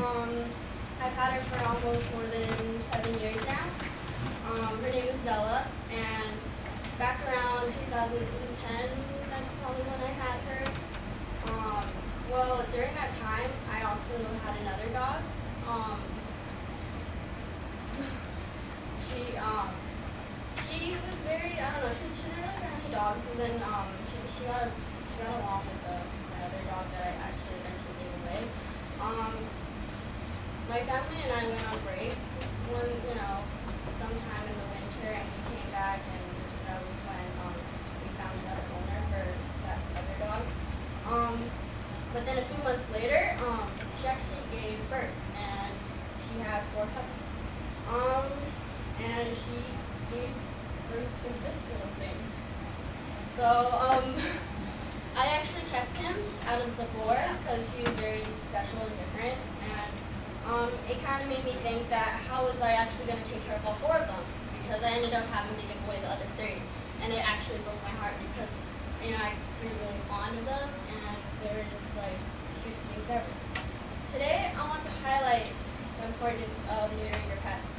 I've had her for almost more than 7 years now. Her name is Bella, and back around 2010, that's probably when I had her. Well, during that time, I also had another dog. She was very, I don't know, she didn't really have any dogs, and then she got along with the other dog that I actually eventually gave away. My family and I went on break sometime in the winter, and we came back, and that was when we found another owner for that other dog. But then a few months later, she actually gave birth, and she had 4 puppies. And she gave birth to this little thing. So, I actually kept him out of the 4 because he was very special and different, and it kind of made me think that how was I actually going to take care of all 4 of them, because I ended up having to give away the other 3, and it actually broke my heart because, I grew really fond of them, and they were just like the cutest things ever. Today, I want to highlight the importance of neutering your pets.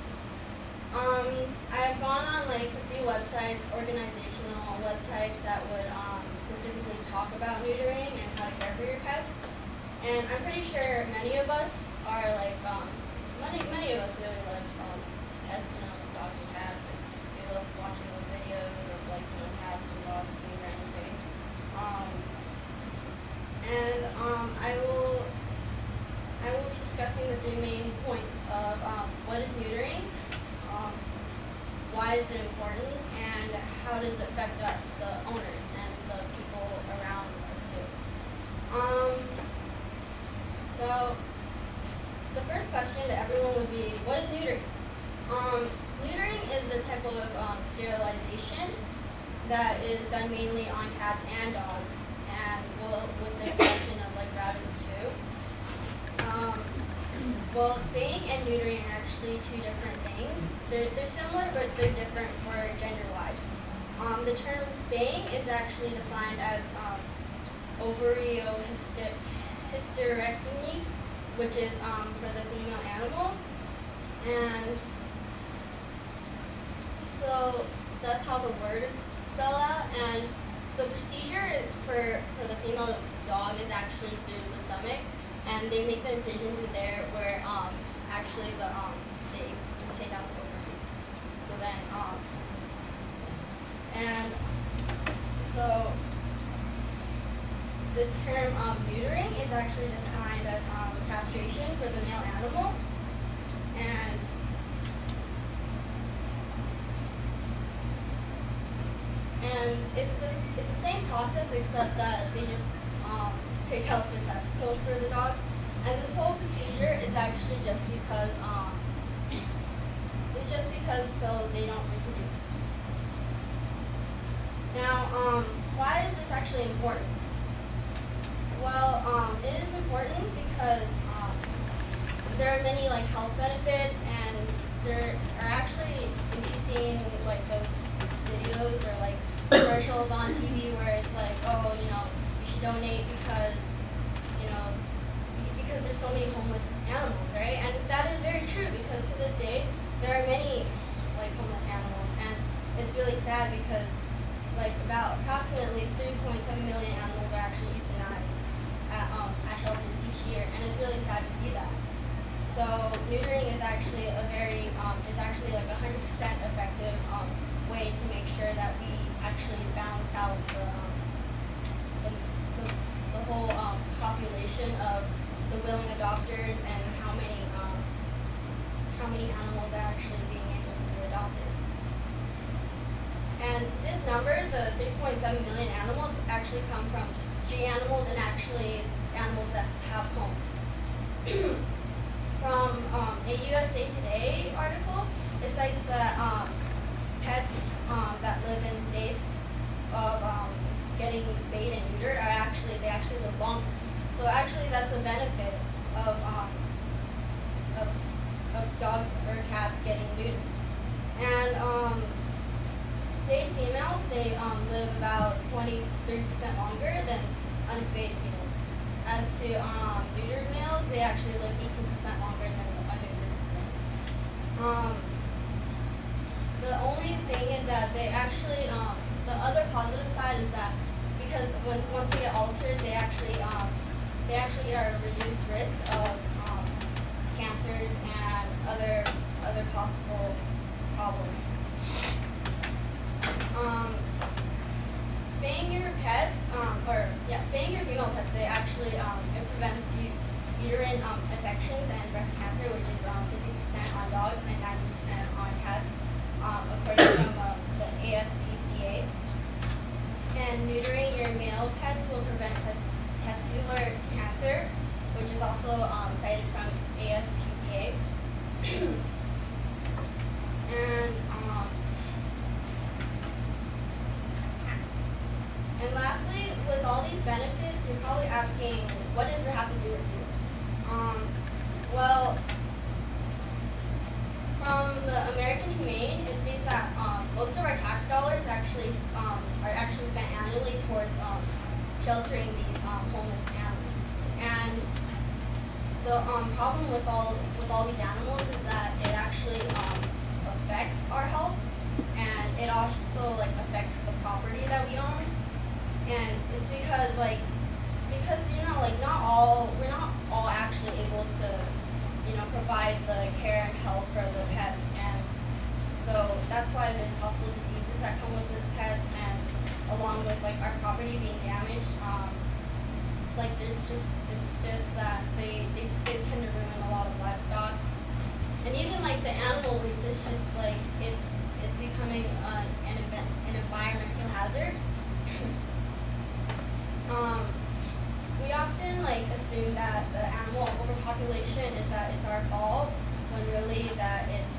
I've gone on a few websites, organizational websites that would specifically talk about neutering and how to care for your pets. And I'm pretty sure many of us are many of us really love pets, dogs and cats, and we love watching those videos of cats and dogs doing random things. I will be discussing the 3 main points of what is neutering, why is it important, and how does it affect us, the owners, and the people around us too. So the first question to everyone would be, what is neutering? Neutering is a type of sterilization that is done mainly on cats and dogs, and with the exception of rabbits too. Well, spaying and neutering are actually 2 different things. They're similar, but they're different for gender-wise. The term spaying is actually defined as ovariohysterectomy, which is for the female animal. And so that's how the word is spelled out. And the procedure for the female dog is actually through the stomach. And they make the incision through there where actually they just take out the ovaries. So then so the term neutering is actually defined as castration for the male animal, and it's the same process except that they just take out the testicles for the dog. And this whole procedure is actually just because so they don't reproduce. Now, why is this actually important? Well, it is important because there are many health benefits, and there are actually, if you've seen those videos or commercials on TV where it's you should donate because there's so many homeless animals, right? And that is very true, because to this day there are many homeless animals, and it's really sad because about approximately 3.7 million animals are actually euthanized at shelters each year, and it's really sad to see that. So neutering is actually a 100% effective way to make sure that we actually balance out the whole population of the willing adopters and how many animals are actually being able to be adopted. And this number, the 3.7 million animals, actually come from street animals and actually animals that have homes. From a USA Today article, it cites that pets that live in states of getting spayed and neutered they actually live longer. So actually, that's a benefit of dogs or cats getting neutered. And spayed females, they live about 23% longer than unspayed females. As to neutered males, they actually live 18% longer. Um, the only thing is that they actually, the other positive side is that because once they get altered, they actually are at reduced risk of cancers and other possible problems. Spaying your pets, spaying your female pets, they actually it prevents uterine infections and breast cancer, which is 50% on dogs and 90% on cats, according from the ASPCA. And neutering your male pets will prevent testicular cancer, which is also cited from ASPCA. And lastly, with all these benefits, you're probably asking, what does it have to do with you? Well, from the American Humane, it states that most of our tax dollars are actually spent annually towards sheltering these homeless animals. And the problem with all these animals is that it actually affects our health, and it also affects the property that we own. And it's because we're not all actually able to provide the care and health for the pets, and so that's why there's possible diseases that come with the pets, and along with our property being damaged, it's just that they tend to ruin a lot of livestock, and even the animal waste is just it's becoming an environmental hazard. We often assume that the animal overpopulation is that it's our fault, when really that it's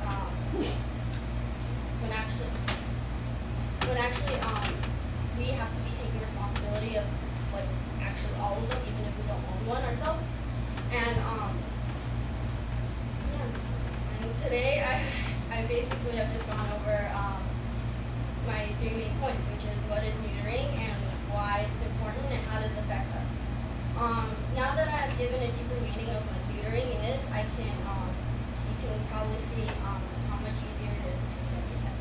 when actually we have to be taking responsibility of actually all of them, even if we don't own one ourselves. And and today I basically have just gone over my 3 main points, which is what is neutering and why it's important and how does it affect us. Now that I've given a deeper meaning of what neutering is, you can probably see how much easier it is to take care of your pet.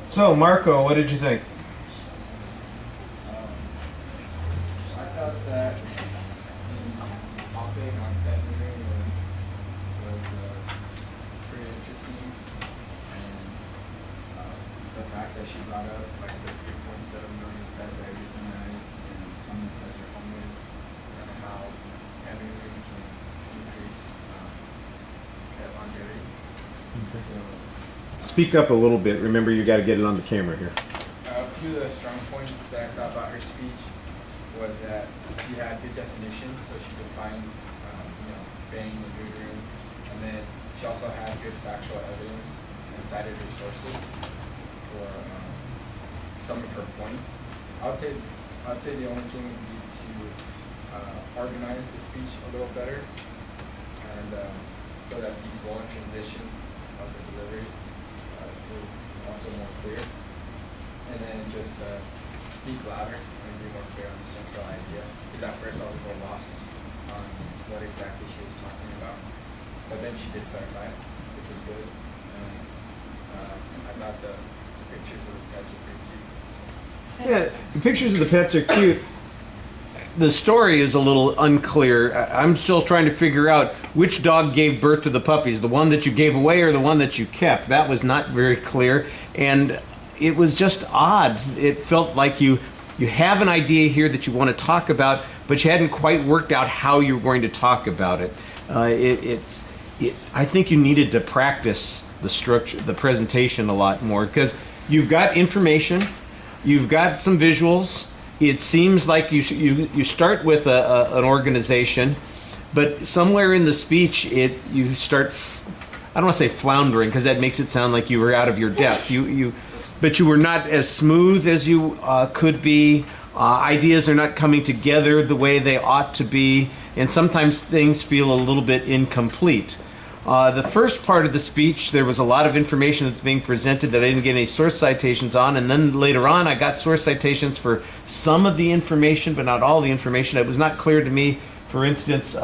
So, Marco, what did you think? I thought that topic on pet neutering was pretty interesting, and the fact that she brought up the 3.7 million pets are euthanized and how many pets are homeless, and how pet neutering can increase pet longevity. So. Speak up a little bit. Remember, you got to get it on the camera here. A few of the strong points that I thought about her speech was that she had good definitions, so she defined, spaying and neutering, and then she also had good factual evidence and cited her sources for some of her points. I'd say the only thing would be to organize the speech a little better, and so that the flow and transition of the delivery is also more clear, and then just speak louder and be more clear on the central idea, because at first I was a little lost on what exactly she was talking about, but then she did clarify it, which was good, and I thought the pictures of the pets were pretty cute. Yeah, the pictures of the pets are cute. The story is a little unclear. I'm still trying to figure out which dog gave birth to the puppies, the one that you gave away or the one that you kept. That was not very clear, and it was just odd. It felt like you you have an idea here that you want to talk about, but you hadn't quite worked out how you were going to talk about it. I think you needed to practice the structure, the presentation a lot more, because you've got information, you've got some visuals. It seems like you start with an organization, but somewhere in the speech you start, I don't want to say floundering, because that makes it sound like you were out of your depth. But you were not as smooth as you could be. Ideas are not coming together the way they ought to be, and sometimes things feel a little bit incomplete. The first part of the speech, there was a lot of information that's being presented that I didn't get any source citations on, and then later on I got source citations for some of the information, but not all the information. It was not clear to me, for instance,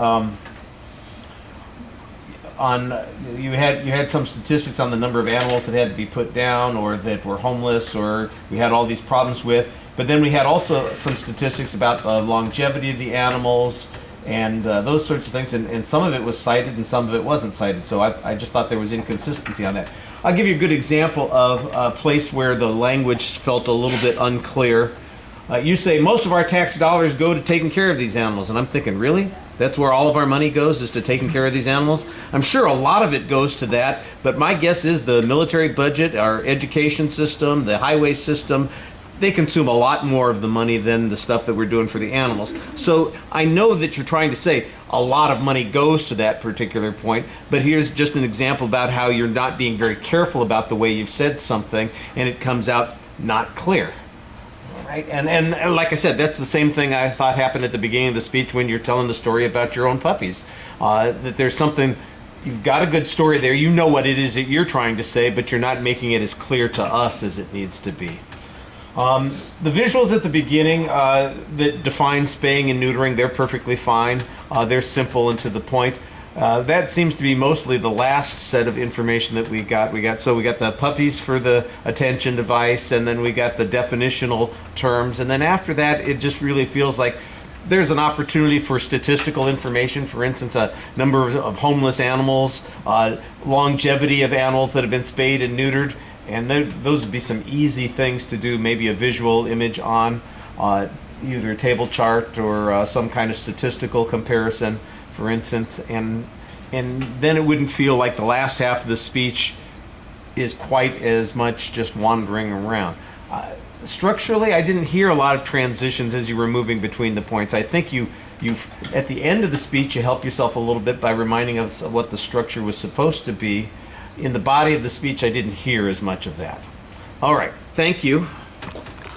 you had some statistics on the number of animals that had to be put down or that were homeless or we had all these problems with, but then we had also some statistics about the longevity of the animals and those sorts of things, and some of it was cited and some of it wasn't cited, so I just thought there was inconsistency on that. I'll give you a good example of a place where the language felt a little bit unclear. You say most of our tax dollars go to taking care of these animals, and I'm thinking, really? That's where all of our money goes, is to taking care of these animals? I'm sure a lot of it goes to that, but my guess is the military budget, our education system, the highway system, they consume a lot more of the money than the stuff that we're doing for the animals. So I know that you're trying to say a lot of money goes to that particular point, but here's just an example about how you're not being very careful about the way you've said something, and it comes out not clear. Right? And like I said, that's the same thing I thought happened at the beginning of the speech when you're telling the story about your own puppies. That there's something, you've got a good story there, you know what it is that you're trying to say, but you're not making it as clear to us as it needs to be. The visuals at the beginning that define spaying and neutering, they're perfectly fine. They're simple and to the point. That seems to be mostly the last set of information that we got. We got the puppies for the attention device, and then we got the definitional terms, and then after that it just really feels like there's an opportunity for statistical information. For instance, a number of homeless animals, longevity of animals that have been spayed and neutered, and those would be some easy things to do, maybe a visual image on either a table chart or some kind of statistical comparison, for instance, and then it wouldn't feel like the last half of the speech is quite as much just wandering around. Structurally, I didn't hear a lot of transitions as you were moving between the points. I think you at the end of the speech, you helped yourself a little bit by reminding us of what the structure was supposed to be. In the body of the speech, I didn't hear as much of that. All right, thank you.